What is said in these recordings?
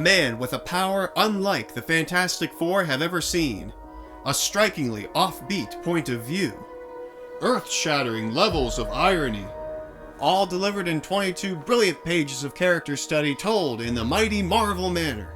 man with a power unlike the Fantastic Four have ever seen. A strikingly offbeat point of view. Earth-shattering levels of irony. All delivered in 22 brilliant pages of character study told in the mighty Marvel manner.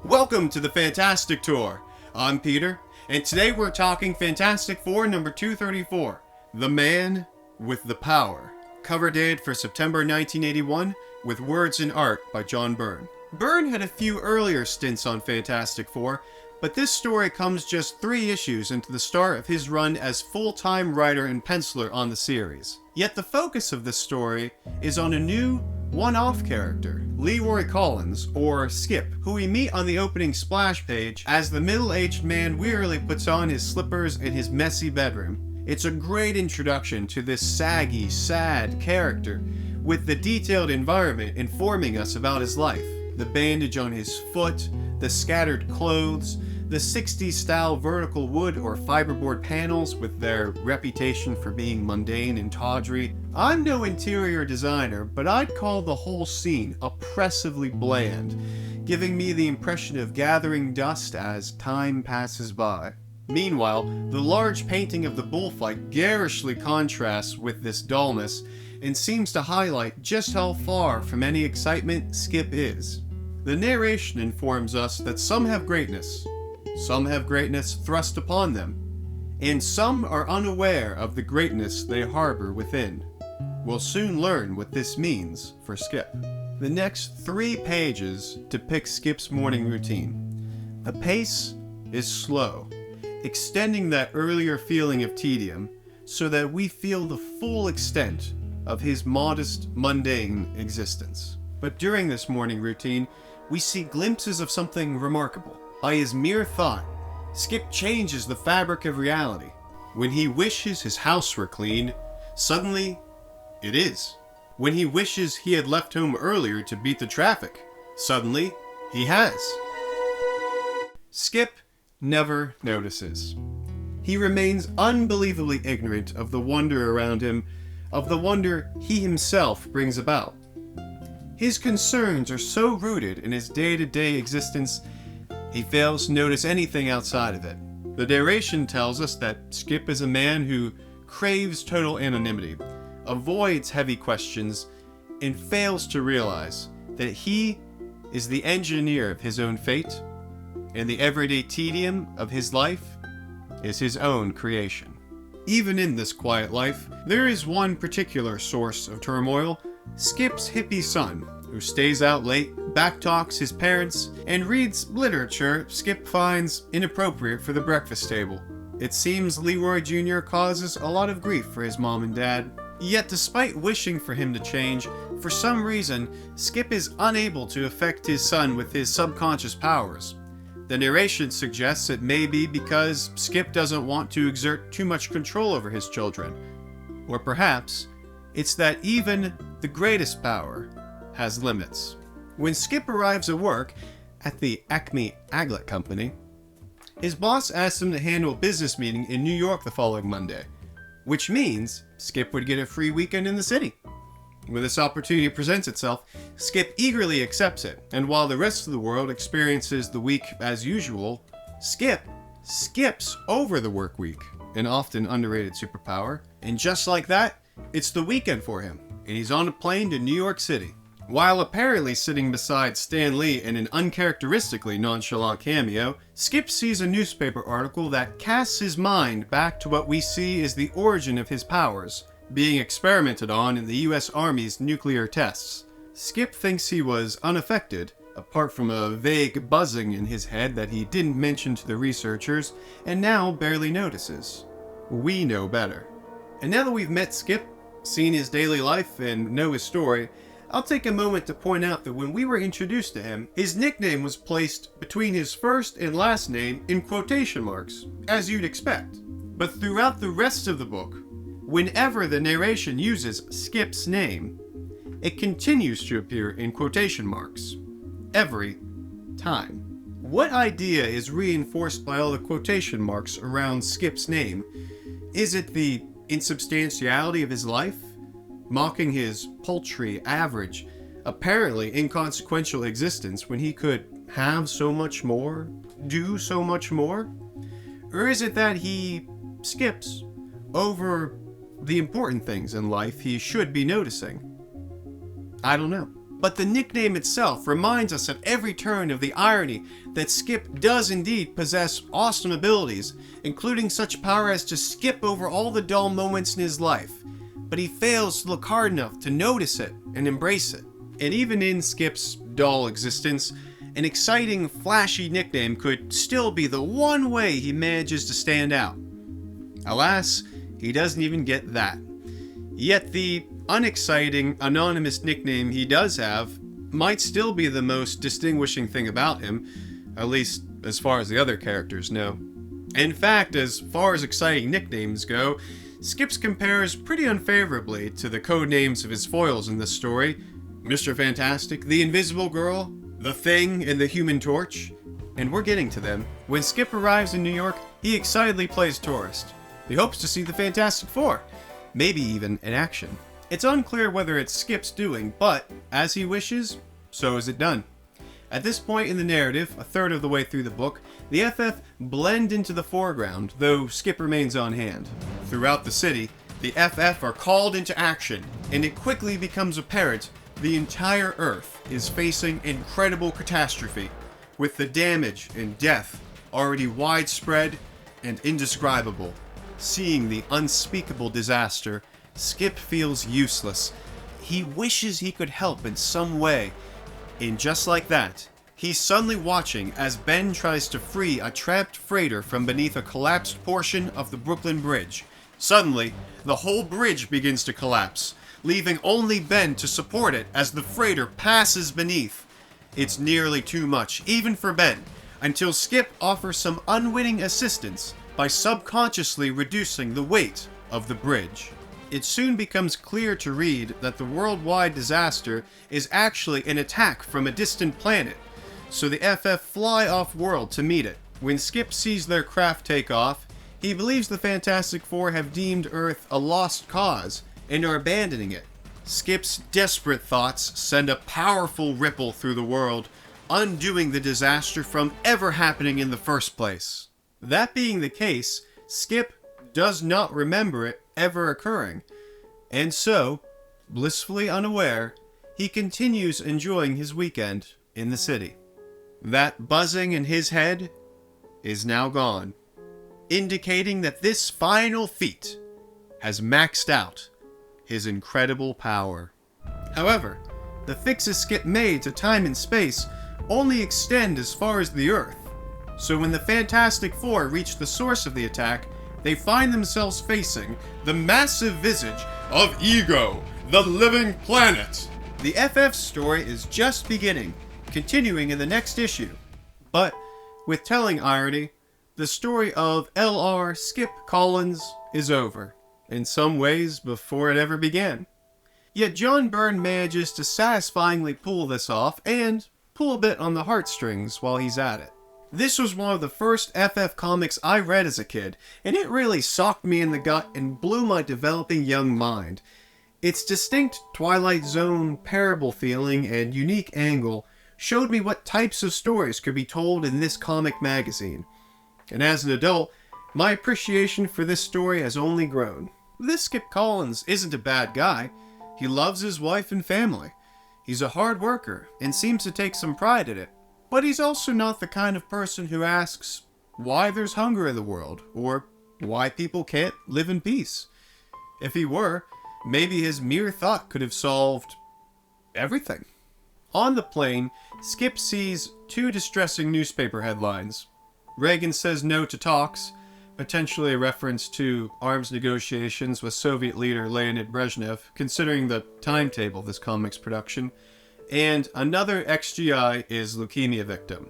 Welcome to the Fantastic Tour. I'm Peter, and today we're talking Fantastic Four number 234, The Man with the Power. Cover dated for September 1981, with words and art by John Byrne. Byrne had a few earlier stints on Fantastic Four, but this story comes just 3 issues into the start of his run as full-time writer and penciler on the series. Yet the focus of this story is on a new, one-off character, Leroy Collins, or Skip, who we meet on the opening splash page as the middle-aged man wearily puts on his slippers in his messy bedroom. It's a great introduction to this saggy, sad character, with the detailed environment informing us about his life. The bandage on his foot, the scattered clothes, the 60s-style vertical wood or fiberboard panels with their reputation for being mundane and tawdry. I'm no interior designer, but I'd call the whole scene oppressively bland, giving me the impression of gathering dust as time passes by. Meanwhile, the large painting of the bullfight garishly contrasts with this dullness and seems to highlight just how far from any excitement Skip is. The narration informs us that some have greatness thrust upon them, and some are unaware of the greatness they harbor within. We'll soon learn what this means for Skip. The next 3 pages depict Skip's morning routine. The pace is slow, extending that earlier feeling of tedium so that we feel the full extent of his modest, mundane existence. But during this morning routine, we see glimpses of something remarkable. By his mere thought, Skip changes the fabric of reality. When he wishes his house were clean, suddenly it is. When he wishes he had left home earlier to beat the traffic, suddenly he has. Skip never notices. He remains unbelievably ignorant of the wonder around him, of the wonder he himself brings about. His concerns are so rooted in his day-to-day existence, he fails to notice anything outside of it. The narration tells us that Skip is a man who craves total anonymity, avoids heavy questions, and fails to realize that he is the engineer of his own fate, and the everyday tedium of his life is his own creation. Even in this quiet life, there is one particular source of turmoil: Skip's hippie son, who stays out late, backtalks his parents, and reads literature Skip finds inappropriate for the breakfast table. It seems Leroy Jr. causes a lot of grief for his mom and dad. Yet despite wishing for him to change, for some reason, Skip is unable to affect his son with his subconscious powers. The narration suggests it may be because Skip doesn't want to exert too much control over his children. Or perhaps it's that even the greatest power has limits. When Skip arrives at work at the Acme Aglet Company, his boss asks him to handle a business meeting in New York the following Monday, which means Skip would get a free weekend in the city. When this opportunity presents itself, Skip eagerly accepts it, and while the rest of the world experiences the week as usual, Skip skips over the work week, an often underrated superpower, and just like that, it's the weekend for him, and he's on a plane to New York City. While apparently sitting beside Stan Lee in an uncharacteristically nonchalant cameo, Skip sees a newspaper article that casts his mind back to what we see as the origin of his powers, being experimented on in the US Army's nuclear tests. Skip thinks he was unaffected, apart from a vague buzzing in his head that he didn't mention to the researchers, and now barely notices. We know better. And now that we've met Skip, seen his daily life, and know his story, I'll take a moment to point out that when we were introduced to him, his nickname was placed between his first and last name in quotation marks, as you'd expect. But throughout the rest of the book, whenever the narration uses Skip's name, it continues to appear in quotation marks. Every time. What idea is reinforced by all the quotation marks around Skip's name? Is it the insubstantiality of his life? Mocking his paltry, average, apparently inconsequential existence when he could have so much more, do so much more? Or is it that he skips over the important things in life he should be noticing? I don't know. But the nickname itself reminds us at every turn of the irony that Skip does indeed possess awesome abilities, including such power as to skip over all the dull moments in his life, but he fails to look hard enough to notice it and embrace it. And even in Skip's dull existence, an exciting, flashy nickname could still be the one way he manages to stand out. Alas, he doesn't even get that. Yet the unexciting, anonymous nickname he does have might still be the most distinguishing thing about him, at least as far as the other characters know. In fact, as far as exciting nicknames go, Skip's compares pretty unfavorably to the code names of his foils in this story: Mr. Fantastic, the Invisible Girl, the Thing, and the Human Torch. And we're getting to them. When Skip arrives in New York, he excitedly plays tourist. He hopes to see the Fantastic Four, maybe even in action. It's unclear whether it's Skip's doing, but as he wishes, so is it done. At this point in the narrative, a third of the way through the book, the FF blend into the foreground, though Skip remains on hand. Throughout the city, the FF are called into action, and it quickly becomes apparent the entire Earth is facing incredible catastrophe, with the damage and death already widespread and indescribable. Seeing the unspeakable disaster, Skip feels useless. He wishes he could help in some way. And just like that, he's suddenly watching as Ben tries to free a trapped freighter from beneath a collapsed portion of the Brooklyn Bridge. Suddenly, the whole bridge begins to collapse, leaving only Ben to support it as the freighter passes beneath. It's nearly too much, even for Ben, until Skip offers some unwitting assistance by subconsciously reducing the weight of the bridge. It soon becomes clear to Reed that the worldwide disaster is actually an attack from a distant planet, so the FF fly off-world to meet it. When Skip sees their craft take off, he believes the Fantastic Four have deemed Earth a lost cause and are abandoning it. Skip's desperate thoughts send a powerful ripple through the world, undoing the disaster from ever happening in the first place. That being the case, Skip does not remember it ever occurring, and so, blissfully unaware, he continues enjoying his weekend in the city. That buzzing in his head is now gone, indicating that this final feat has maxed out his incredible power. However, the fixes Skip made to time and space only extend as far as the Earth, so when the Fantastic Four reach the source of the attack, they find themselves facing the massive visage of Ego, the living planet. The FF story is just beginning, continuing in the next issue. But, with telling irony, the story of L.R. Skip Collins is over, in some ways before it ever began. Yet John Byrne manages to satisfyingly pull this off, and pull a bit on the heartstrings while he's at it. This was one of the first FF comics I read as a kid, and it really socked me in the gut and blew my developing young mind. Its distinct Twilight Zone parable feeling and unique angle showed me what types of stories could be told in this comic magazine. And as an adult, my appreciation for this story has only grown. This Skip Collins isn't a bad guy. He loves his wife and family. He's a hard worker and seems to take some pride in it. But he's also not the kind of person who asks why there's hunger in the world, or why people can't live in peace. If he were, maybe his mere thought could have solved everything. On the plane, Skip sees two distressing newspaper headlines. Reagan says no to talks, potentially a reference to arms negotiations with Soviet leader Leonid Brezhnev, considering the timetable of this comic's production. And another ex-GI is leukemia victim.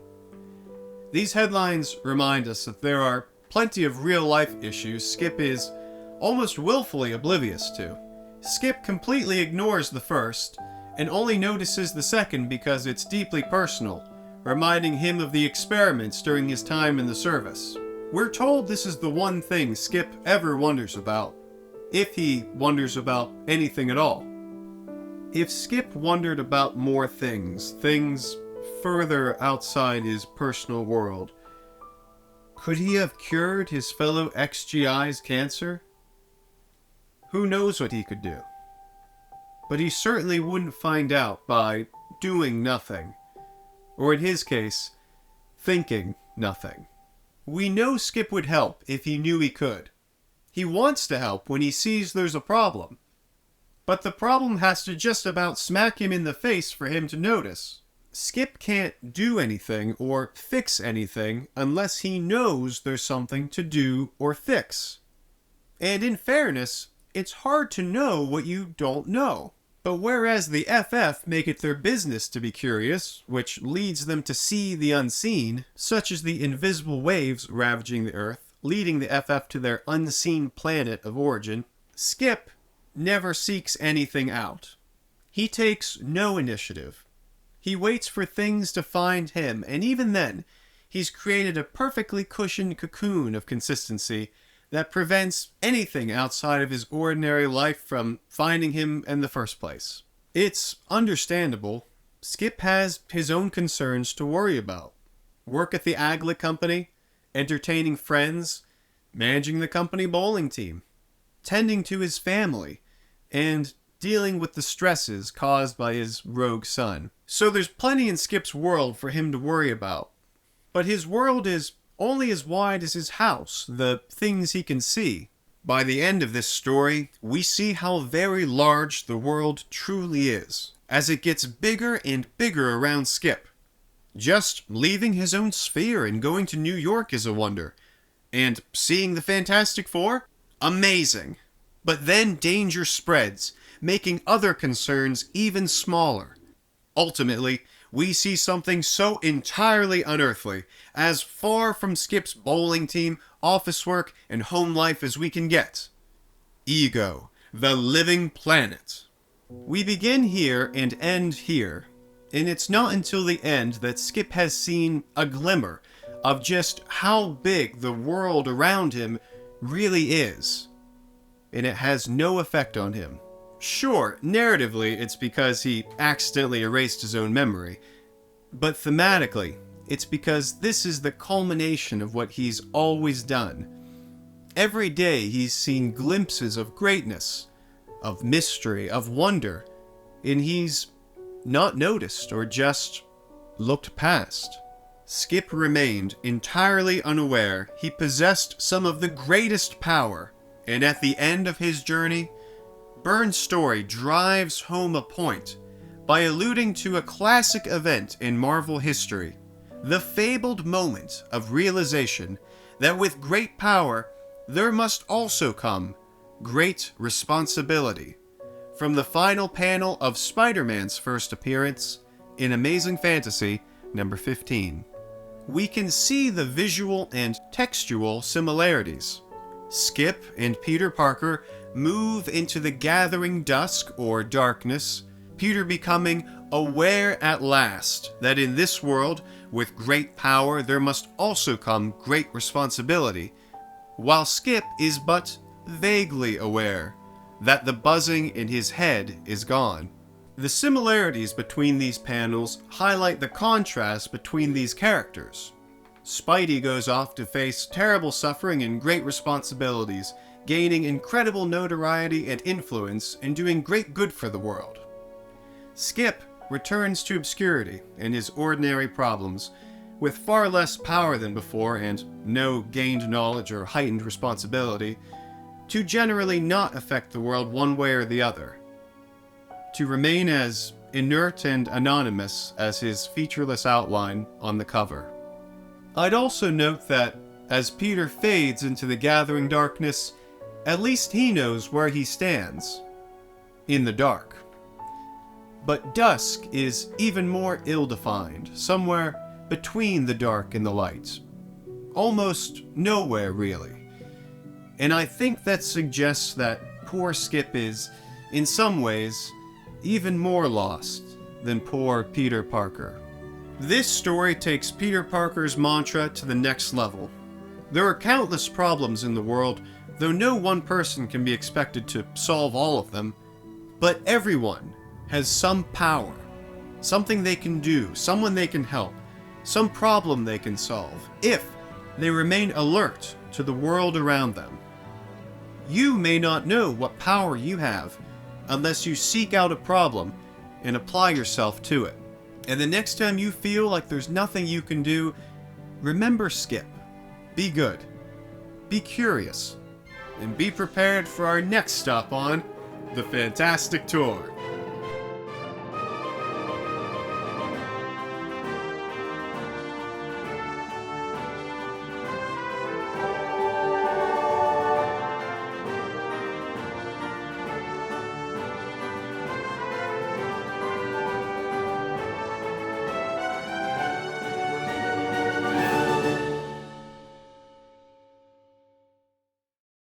These headlines remind us that there are plenty of real-life issues Skip is almost willfully oblivious to. Skip completely ignores the first, and only notices the second because it's deeply personal, reminding him of the experiments during his time in the service. We're told this is the one thing Skip ever wonders about, if he wonders about anything at all. If Skip wondered about more things further outside his personal world. Could he have cured his fellow XGI's cancer? Who knows what he could do? But he certainly wouldn't find out by doing nothing. Or in his case, thinking nothing. We know Skip would help if he knew he could. He wants to help when he sees there's a problem. But the problem has to just about smack him in the face for him to notice. Skip can't do anything or fix anything unless he knows there's something to do or fix. And in fairness, it's hard to know what you don't know. But whereas the FF make it their business to be curious, which leads them to see the unseen, such as the invisible waves ravaging the Earth, leading the FF to their unseen planet of origin, Skip never seeks anything out. He takes no initiative. He waits for things to find him, and even then, he's created a perfectly cushioned cocoon of consistency that prevents anything outside of his ordinary life from finding him in the first place. It's understandable. Skip has his own concerns to worry about. Work at the Aglet Company, entertaining friends, managing the company bowling team, tending to his family, and dealing with the stresses caused by his rogue son. So there's plenty in Skip's world for him to worry about. But his world is only as wide as his house, the things he can see. By the end of this story, we see how very large the world truly is, as it gets bigger and bigger around Skip. Just leaving his own sphere and going to New York is a wonder. And seeing the Fantastic Four? Amazing. But then danger spreads, making other concerns even smaller. Ultimately, we see something so entirely unearthly, as far from Skip's bowling team, office work, and home life as we can get. Ego, the living planet. We begin here and end here, and it's not until the end that Skip has seen a glimmer of just how big the world around him really is. And it has no effect on him. Sure, narratively, it's because he accidentally erased his own memory. But thematically, it's because this is the culmination of what he's always done. Every day he's seen glimpses of greatness, of mystery, of wonder, and he's not noticed or just looked past. Skip remained entirely unaware he possessed some of the greatest power, and at the end of his journey, Byrne's story drives home a point by alluding to a classic event in Marvel history, the fabled moment of realization that with great power, there must also come great responsibility. From the final panel of Spider-Man's first appearance in Amazing Fantasy number 15. We can see the visual and textual similarities. Skip and Peter Parker move into the gathering dusk or darkness, Peter becoming aware at last that in this world, with great power there must also come great responsibility, while Skip is but vaguely aware that the buzzing in his head is gone. The similarities between these panels highlight the contrast between these characters. Spidey goes off to face terrible suffering and great responsibilities, gaining incredible notoriety and influence and doing great good for the world. Skip returns to obscurity and his ordinary problems, with far less power than before and no gained knowledge or heightened responsibility, to generally not affect the world one way or the other. To remain as inert and anonymous as his featureless outline on the cover. I'd also note that, as Peter fades into the gathering darkness, at least he knows where he stands. In the dark. But dusk is even more ill-defined, somewhere between the dark and the light. Almost nowhere, really. And I think that suggests that poor Skip is, in some ways, even more lost than poor Peter Parker. This story takes Peter Parker's mantra to the next level. There are countless problems in the world, though no one person can be expected to solve all of them, but everyone has some power, something they can do, someone they can help, some problem they can solve, if they remain alert to the world around them. You may not know what power you have unless you seek out a problem and apply yourself to it. And the next time you feel like there's nothing you can do, remember Skip. Be good. Be curious. And be prepared for our next stop on The Fantastic Tour.